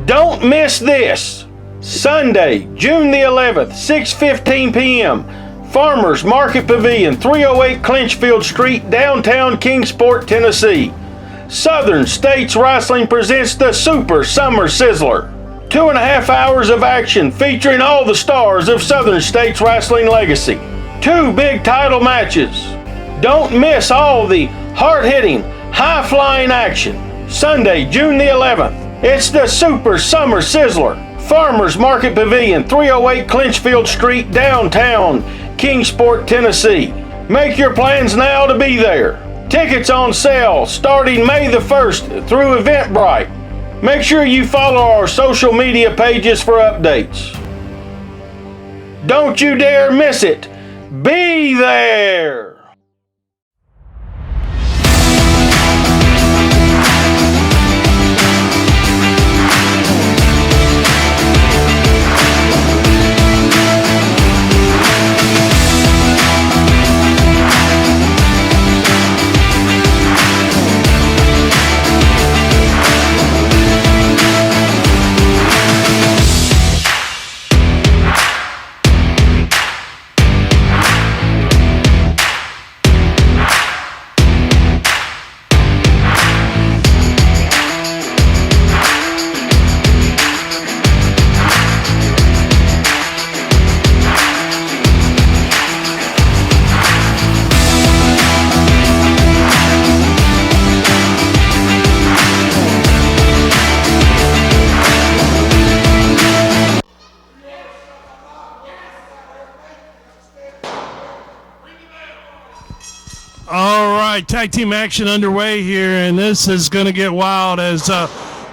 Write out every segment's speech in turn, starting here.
Don't miss this. Sunday, June the 11th, 6:15 p.m. Farmers Market Pavilion, 308 Clinchfield Street, downtown Kingsport, Tennessee. Southern States Wrestling presents the Super Summer Sizzler. 2.5 hours of action featuring all the stars of Southern States Wrestling legacy. 2 big title matches. Don't miss all the hard-hitting, high-flying action. Sunday, June the 11th. It's the Super Summer Sizzler. Farmers Market Pavilion, 308 Clinchfield Street, downtown Kingsport, Tennessee. Make your plans now to be there. Tickets on sale starting May the 1st through Eventbrite. Make sure you follow our social media pages for updates. Don't you dare miss it. Be there! Tag team action underway here, and this is going to get wild as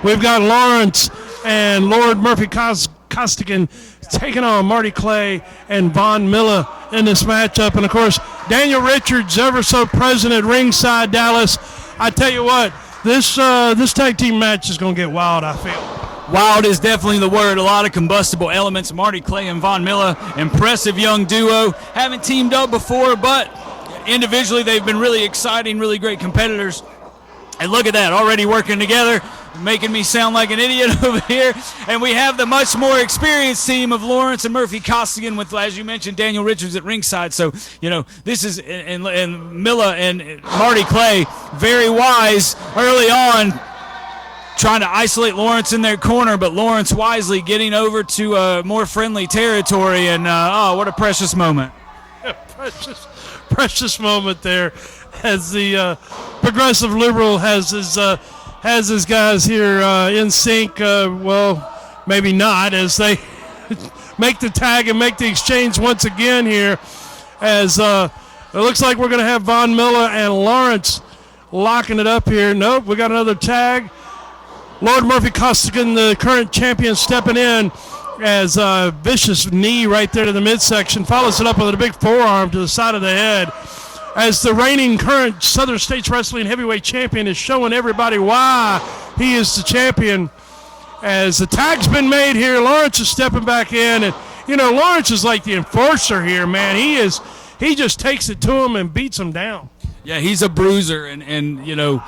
we've got Lawrence and Lord Murphy Costigan taking on Marty Clay and Von Milla in this matchup. And, of course, Daniel Richards, ever so present at ringside, Dallas. I tell you what, this tag team match is going to get wild, I feel. Wild is definitely the word. A lot of combustible elements. Marty Clay and Von Milla, impressive young duo. Haven't teamed up before, but individually they've been really exciting, really great competitors. And look at that, already working together, making me sound like an idiot over here. And we have the much more experienced team of Lawrence and Murphy Costigan with, as you mentioned, Daniel Richards at ringside. So, you know, this is, and Milla and Marty Clay, very wise early on, trying to isolate Lawrence in their corner, but Lawrence wisely getting over to more friendly territory. And, oh, what a precious moment. Yeah, precious moment there as the progressive liberal has his guys here in sync. Well, maybe not, as they make the tag and make the exchange once again here, as it looks like we're going to have Von Milla and Lawrence locking it up here. Nope, we got another tag. Lord Murphy Costigan, the current champion, stepping in as a vicious knee right there to the midsection, follows it up with a big forearm to the side of the head, as the reigning current Southern States Wrestling Heavyweight Champion is showing everybody why he is the champion. As the tag's been made here, Lawrence is stepping back in, and you know, Lawrence is like the enforcer here, man. He just takes it to him and beats him down. Yeah, he's a bruiser, and you know,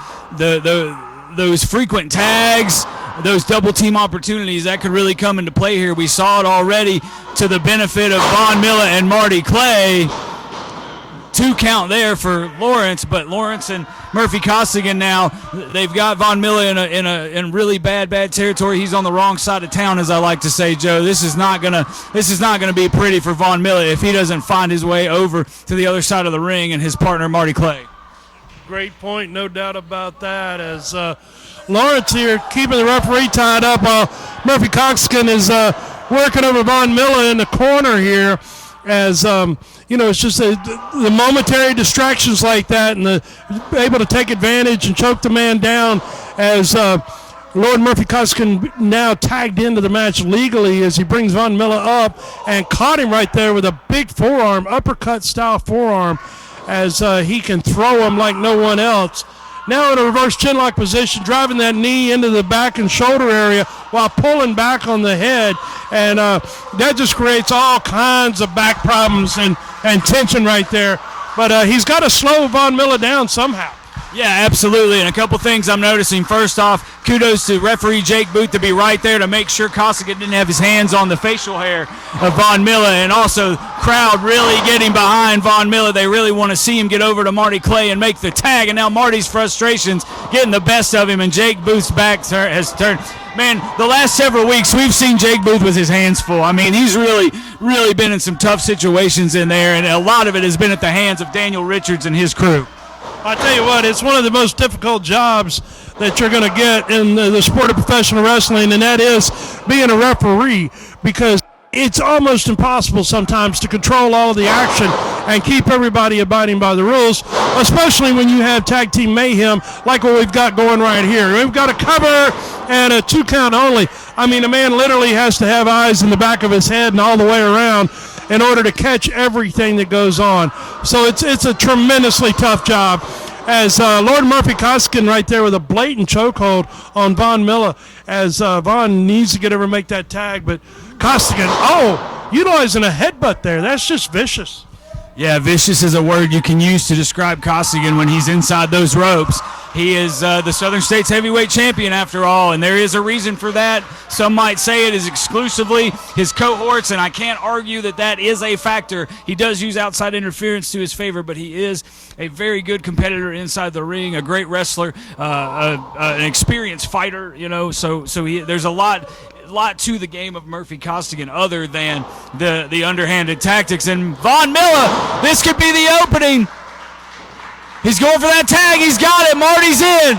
those frequent tags, those double team opportunities, that could really come into play here. We saw it already to the benefit of Von Milla and Marty Clay. 2 count there for Lawrence, but Lawrence and Murphy Costigan now, they've got Von Milla in really bad territory. He's on the wrong side of town, as I like to say, Joe. This is not gonna be pretty for Von Milla if he doesn't find his way over to the other side of the ring and his partner Marty Clay. Great point, no doubt about that, as Lawrence here keeping the referee tied up while Murphy Costigan is working over Von Milla in the corner here, as you know, it's just the momentary distractions like that, and able to take advantage and choke the man down, as Lord Murphy Costigan now tagged into the match legally as he brings Von Milla up and caught him right there with a big forearm, uppercut style forearm, as he can throw him like no one else. Now in a reverse chinlock position, driving that knee into the back and shoulder area while pulling back on the head. And that just creates all kinds of back problems and tension right there. But he's got to slow Von Milla down somehow. Yeah, absolutely. And a couple things I'm noticing. First off, kudos to referee Jake Booth to be right there to make sure Costigan didn't have his hands on the facial hair of Von Milla. And also, crowd really getting behind Von Milla. They really want to see him get over to Marty Clay and make the tag. And now Marty's frustrations getting the best of him, and Jake Booth's back has turned. Man, the last several weeks, we've seen Jake Booth with his hands full. I mean, he's really been in some tough situations in there, and a lot of it has been at the hands of Daniel Richards and his crew. I tell you what, it's one of the most difficult jobs that you're going to get in the sport of professional wrestling, and that is being a referee, because it's almost impossible sometimes to control all of the action and keep everybody abiding by the rules, especially when you have tag team mayhem like what we've got going right here. We've got a cover and a 2 count only. I mean, a man literally has to have eyes in the back of his head and all the way around in order to catch everything that goes on. So it's a tremendously tough job. As Lord Murphy Costigan right there with a blatant chokehold on Von Milla, as Von needs to get over and make that tag, but Costigan, utilizing a headbutt there. That's just vicious. Yeah, vicious is a word you can use to describe Costigan when he's inside those ropes. He is the Southern States heavyweight champion after all, and there is a reason for that. Some might say it is exclusively his cohorts, and I can't argue that that is a factor. He does use outside interference to his favor, but he is a very good competitor inside the ring, a great wrestler, an experienced fighter, so there's a lot to the game of Murphy Costigan other than the underhanded tactics. And Von Milla, this could be the opening. He's going for that tag. He's got it. Marty's in.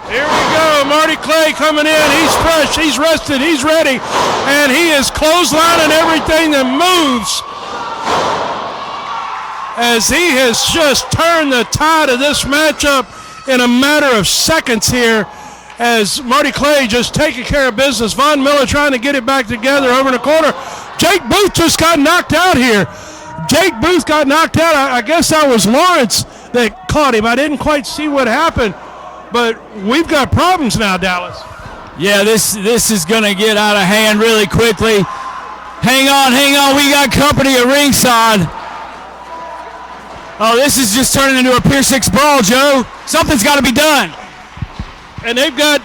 Here we go. Marty Clay coming in. He's fresh. He's rested. He's ready. And he is clotheslining everything that moves, as he has just turned the tide of this matchup in a matter of seconds here, as Marty Clay just taking care of business. Von Milla trying to get it back together over in the corner. Jake Booth just got knocked out here. Jake Booth got knocked out. I guess that was Lawrence that caught him. I didn't quite see what happened, but we've got problems now, Dallas. Yeah, this is going to get out of hand really quickly. Hang on. We got company at ringside. Oh, this is just turning into a Pier 6 brawl, Joe. Something's got to be done. And they've got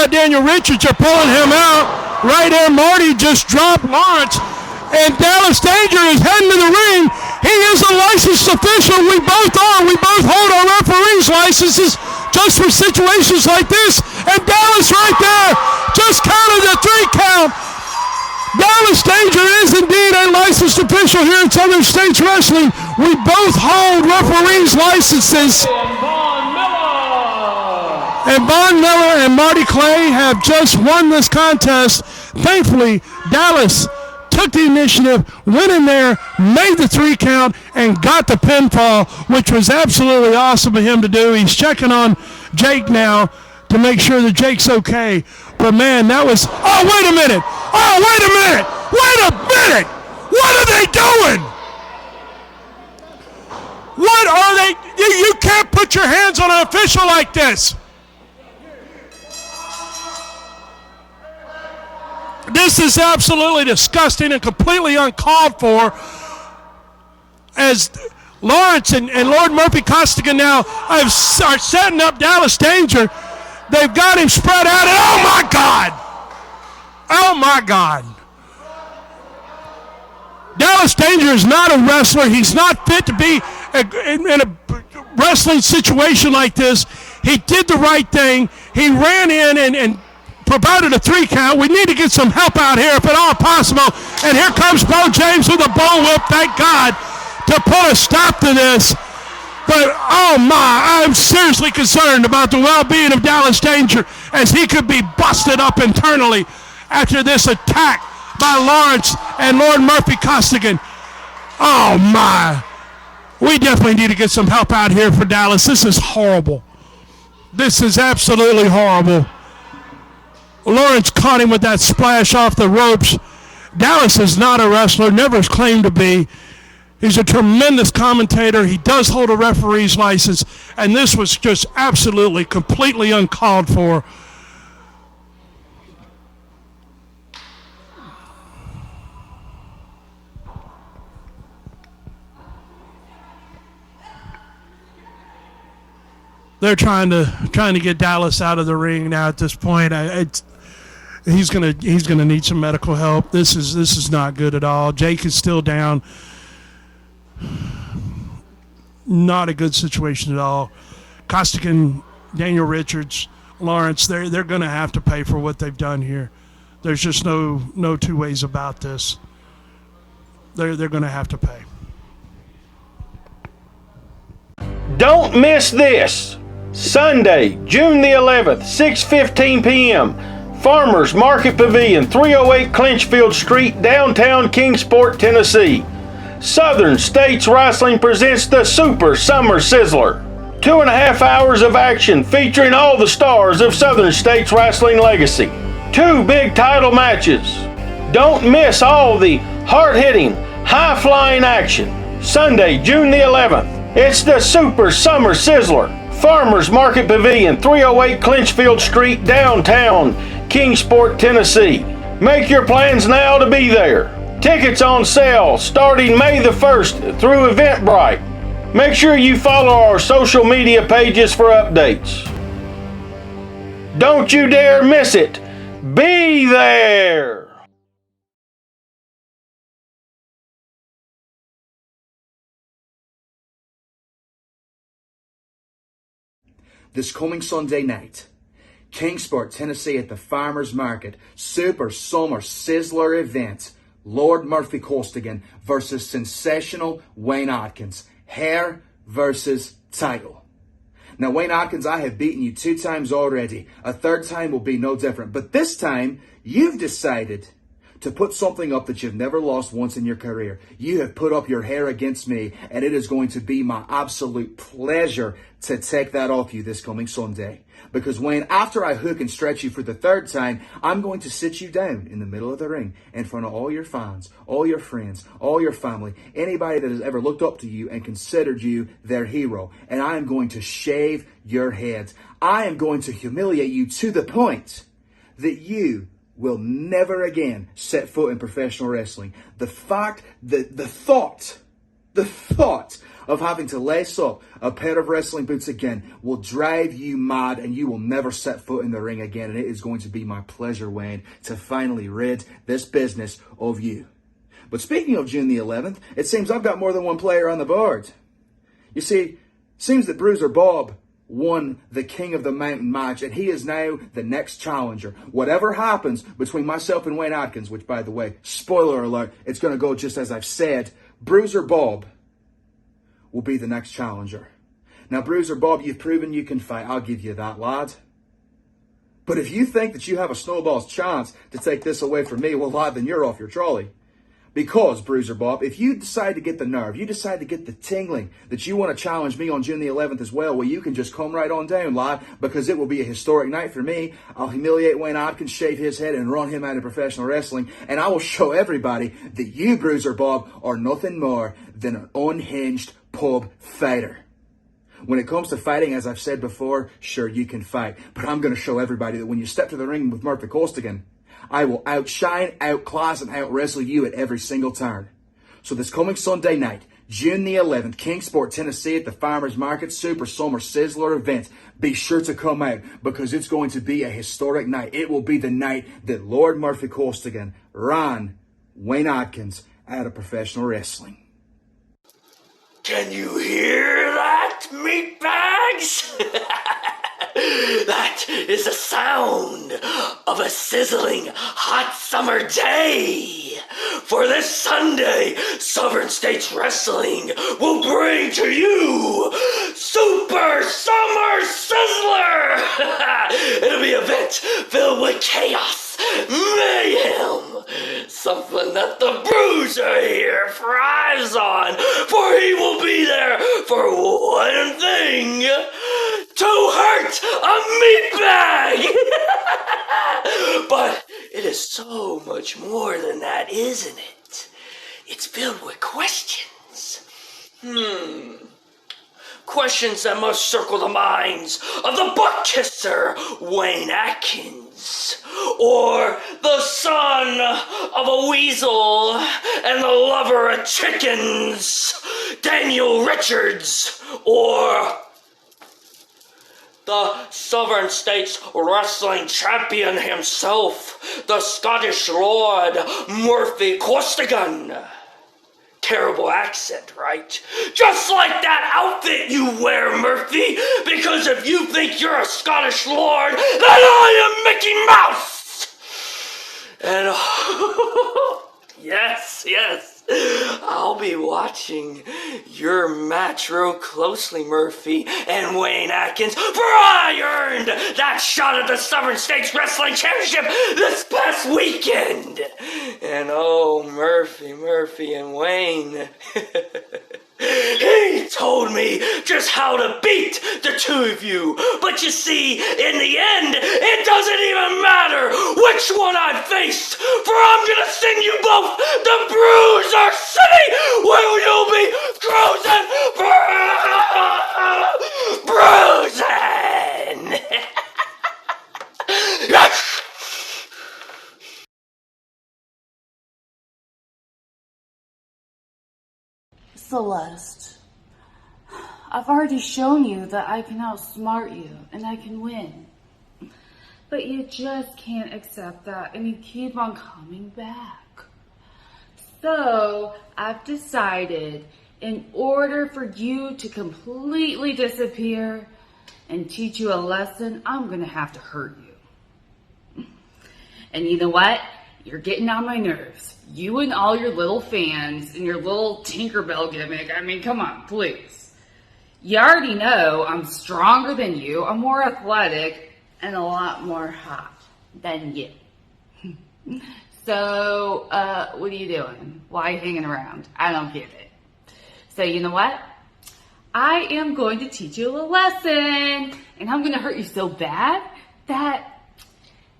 Daniel Richards. They're pulling him out. Right there, Marty just dropped Lawrence. And Dallas Danger is heading to the ring. He is a licensed official. We both are. We both hold our referees' licenses just for situations like this. And Dallas right there just counted the 3 count. Dallas Danger is indeed a licensed official here at Southern States Wrestling. We both hold referees' licenses. And Von Milla and Marty Clay have just won this contest. Thankfully, Dallas took the initiative, went in there, made the 3 count, and got the pinfall, which was absolutely awesome of him to do. He's checking on Jake now to make sure that Jake's okay. But, man, that was... Oh, wait a minute! What are they doing? What are they... You can't put your hands on an official like this. This is absolutely disgusting and completely uncalled for, as Lawrence and Lord Murphy Costigan now are setting up Dallas Danger. They've got him spread out, and oh my God. Dallas Danger is not a wrestler. He's not fit to be in a wrestling situation like this. He did the right thing. He ran in and provided a 3 count. We need to get some help out here if at all possible. And here comes Bo James with a bull whip, thank God, to put a stop to this. But, oh my, I'm seriously concerned about the well-being of Dallas Danger, as he could be busted up internally after this attack by Lawrence and Lord Murphy Costigan. Oh my. We definitely need to get some help out here for Dallas. This is horrible. This is absolutely horrible. Lawrence caught him with that splash off the ropes. Dallas is not a wrestler, never has claimed to be. He's a tremendous commentator. He does hold a referee's license, and this was just absolutely, completely uncalled for. they're trying to get Dallas out of the ring now at this point. He's gonna need some medical help. This is not good at all. Jake is still down. Not a good situation at all. Costigan, Daniel Richards, Lawrence, they're going to have to pay for what they've done here. There's just no two ways about this. They're going to have to pay. Don't miss this. Sunday, June the 11th, 6:15 p.m. Farmers Market Pavilion, 308 Clinchfield Street, downtown Kingsport, Tennessee. Southern States Wrestling presents the Super Summer Sizzler. 2.5 hours of action featuring all the stars of Southern States Wrestling legacy. 2 big title matches. Don't miss all the hard-hitting, high-flying action. Sunday, June the 11th. It's the Super Summer Sizzler. Farmers Market Pavilion, 308 Clinchfield Street, downtown Kingsport, Tennessee. Make your plans now to be there. Tickets on sale starting May the 1st through Eventbrite. Make sure you follow our social media pages for updates. Don't you dare miss it. Be there! This coming Sunday night, Kingsport, Tennessee at the Farmers Market, Super Summer Sizzler event. Lord Murphy Costigan versus sensational Wayne Atkins. Hair versus title. Now, Wayne Atkins, I have beaten you 2 times already. A 3rd time will be no different. But this time, you've decided to put something up that you've never lost once in your career. You have put up your hair against me, and it is going to be my absolute pleasure to take that off you this coming Sunday. Because Wayne, after I hook and stretch you for the 3rd time, I'm going to sit you down in the middle of the ring in front of all your fans, all your friends, all your family, anybody that has ever looked up to you and considered you their hero. And I am going to shave your head. I am going to humiliate you to the point that you will never again set foot in professional wrestling. The thought of having to lace up a pair of wrestling boots again will drive you mad, and you will never set foot in the ring again. And it is going to be my pleasure, Wayne, to finally rid this business of you. But speaking of June the 11th, it seems I've got more than one player on the board. You see, it seems that Bruiser Bob won the King of the Mountain match, and he is now the next challenger. Whatever happens between myself and Wayne Atkins, which, by the way, spoiler alert, it's going to go just as I've said, Bruiser Bob will be the next challenger. Now, Bruiser Bob, you've proven you can fight. I'll give you that, lad. But if you think that you have a snowball's chance to take this away from me, well, lad, then you're off your trolley. Because, Bruiser Bob, if you decide to get the nerve, you decide to get the tingling that you want to challenge me on June the 11th as well you can just come right on down, lad, because it will be a historic night for me. I'll humiliate Wayne Atkins, shave his head, and run him out of professional wrestling, and I will show everybody that you, Bruiser Bob, are nothing more than an unhinged pub fighter. When it comes to fighting, as I've said before, sure, you can fight, but I'm going to show everybody that when you step to the ring with Murphy Costigan, I will outshine, outclass, and outwrestle you at every single turn. So this coming Sunday night, June the 11th, Kingsport, Tennessee at the Farmers Market Super Summer Sizzler event. Be sure to come out because it's going to be a historic night. It will be the night that Lord Murphy Costigan ran Wayne Atkins out of professional wrestling. Can you hear that, meatbags? That is the sound of a sizzling hot summer day. For this Sunday, Southern States Wrestling will bring to you Super Summer Sizzler. It'll be an event filled with chaos, mayhem, something that the Bruiser here thrives on, for he will be there for one thing: to hurt a meatbag! But it is so much more than that, isn't it? It's filled with questions. Questions that must circle the minds of the butt kisser, Wayne Atkins, or the son of a weasel and the lover of chickens, Daniel Richards, or the Southern States Wrestling Champion himself, the Scottish Lord Murphy Costigan. Terrible accent, right? Just like that outfit you wear, Murphy, because if you think you're a Scottish Lord, then I am Mickey Mouse! And yes, I'll be watching your match real closely, Murphy and Wayne Atkins, for I earned that shot at the Southern States Wrestling Championship this past weekend. And oh, Murphy and Wayne, he told me just how to beat the two of you. But you see, in the end, it doesn't even matter which one I faced, for I'm gonna send you both to Bruiser City, where you'll be bruising. Yes! Celeste, I've already shown you that I can outsmart you and I can win. But you just can't accept that and you keep on coming back. So I've decided, in order for you to completely disappear and teach you a lesson, I'm gonna have to hurt you. And you know what? You're getting on my nerves. You and all your little fans and your little Tinkerbell gimmick. I mean, come on, please. You already know I'm stronger than you, I'm more athletic, and a lot more hot than you. So, what are you doing? Why are you hanging around? I don't get it. So, you know what? I am going to teach you a little lesson, and I'm going to hurt you so bad that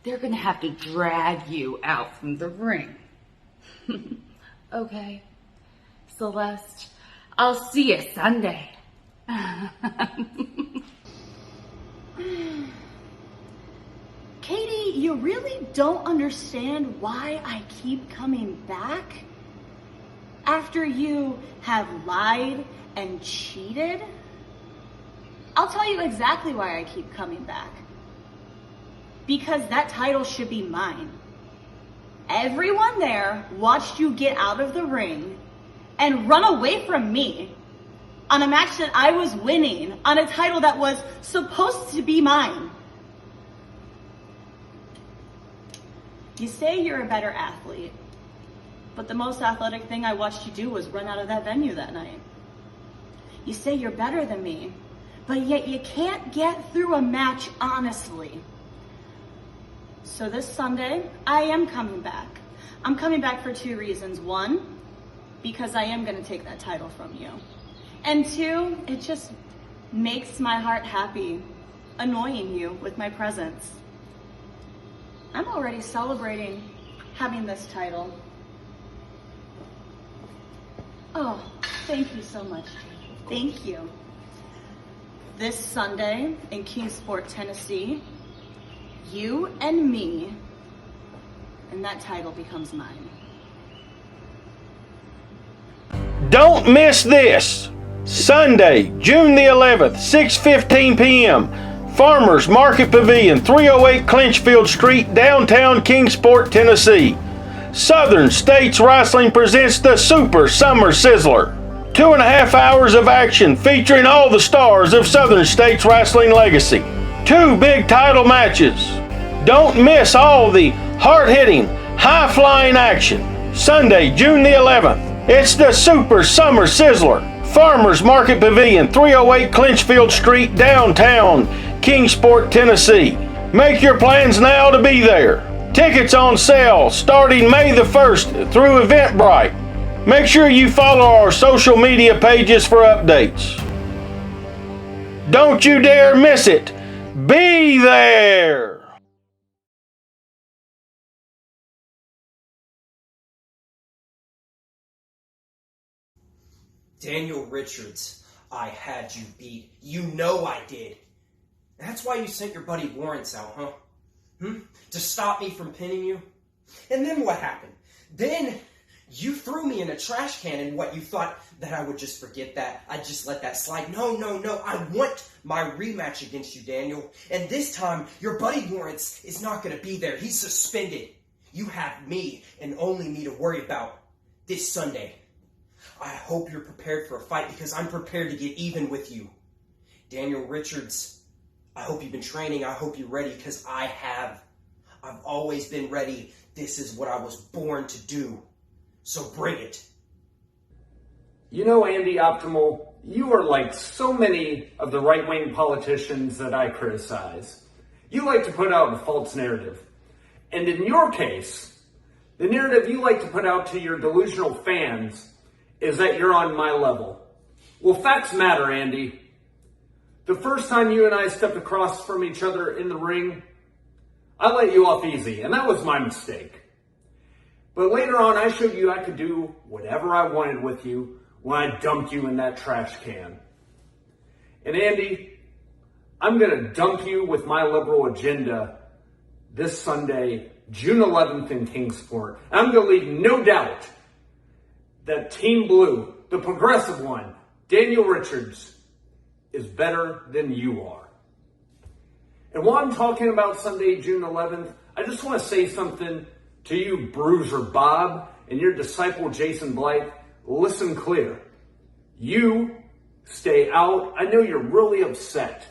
they're going to have to drag you out from the ring. Okay, Celeste, I'll see you Sunday. Katie, you really don't understand why I keep coming back? After you have lied and cheated? I'll tell you exactly why I keep coming back. Because that title should be mine. Everyone there watched you get out of the ring and run away from me on a match that I was winning, on a title that was supposed to be mine. You say you're a better athlete, but the most athletic thing I watched you do was run out of that venue that night. You say you're better than me, but yet you can't get through a match honestly. So this Sunday, I am coming back. I'm coming back for two reasons. One, because I am going to take that title from you. And two, it just makes my heart happy, annoying you with my presence. I'm already celebrating having this title. Oh, thank you so much. Thank you. This Sunday in Kingsport, Tennessee, you and me, and that title becomes mine. Don't miss this! Sunday, June the 11th, 6:15 p.m. Farmers Market Pavilion, 308 Clinchfield Street, downtown Kingsport, Tennessee. Southern States Wrestling presents the Super Summer Sizzler. 2.5 hours of action featuring all the stars of Southern States Wrestling legacy. 2 big title matches. Don't miss all the hard-hitting, high-flying action. Sunday, June the 11th. It's the Super Summer Sizzler. Farmers Market Pavilion, 308 Clinchfield Street, downtown Kingsport, Tennessee. Make your plans now to be there. Tickets on sale starting May the 1st through Eventbrite. Make sure you follow our social media pages for updates. Don't you dare miss it. Be there! Daniel Richards, I had you beat. You know I did. That's why you sent your buddy Lawrence out, huh? To stop me from pinning you? And then what happened? Then You threw me in a trash can and what, you thought that I would just forget that? I'd just let that slide? No. I want my rematch against you, Daniel. And this time, your buddy Lawrence is not going to be there. He's suspended. You have me and only me to worry about this Sunday. I hope you're prepared for a fight because I'm prepared to get even with you. Daniel Richards, I hope you've been training. I hope you're ready because I have. I've always been ready. This is what I was born to do. So bring it. You know, Andy Optimal, you are like so many of the right-wing politicians that I criticize. You like to put out a false narrative. And in your case, the narrative you like to put out to your delusional fans is that you're on my level. Well, facts matter, Andy. The first time you and I stepped across from each other in the ring, I let you off easy, and that was my mistake. But later on, I showed you I could do whatever I wanted with you when I dumped you in that trash can. And Andy, I'm going to dump you with my liberal agenda this Sunday, June 11th in Kingsport. I'm going to leave no doubt that Team Blue, the progressive one, Daniel Richards, is better than you are. And while I'm talking about Sunday, June 11th, I just want to say something to you, Bruiser Bob, and your disciple, Jason Blythe. Listen clear. You stay out. I know you're really upset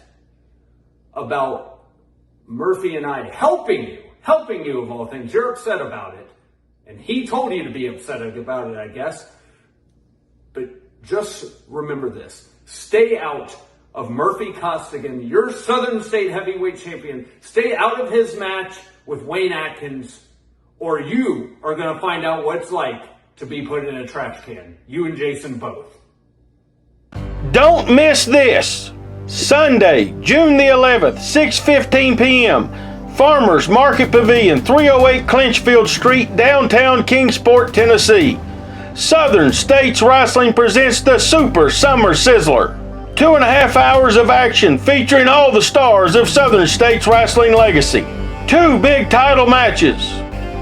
about Murphy and I helping you of all things. You're upset about it. And he told you to be upset about it, I guess. But just remember this. Stay out of Murphy Costigan, your Southern State heavyweight champion. Stay out of his match with Wayne Atkins, or you are going to find out what it's like to be put in a trash can. You and Jason both. Don't miss this. Sunday, June the 11th, 6:15 p.m. Farmers Market Pavilion, 308 Clinchfield Street, downtown Kingsport, Tennessee. Southern States Wrestling presents the Super Summer Sizzler. 2.5 hours of action featuring all the stars of Southern States Wrestling legacy. 2 big title matches.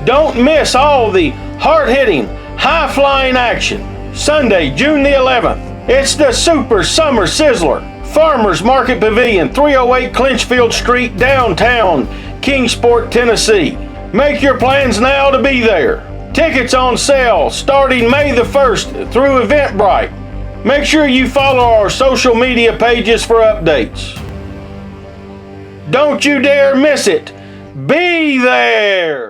Don't miss all the hard-hitting, high-flying action. Sunday, June the 11th. It's the Super Summer Sizzler. Farmers Market Pavilion, 308 Clinchfield Street, downtown Kingsport, Tennessee. Make your plans now to be there. Tickets on sale starting May the 1st through Eventbrite. Make sure you follow our social media pages for updates. Don't you dare miss it. Be there!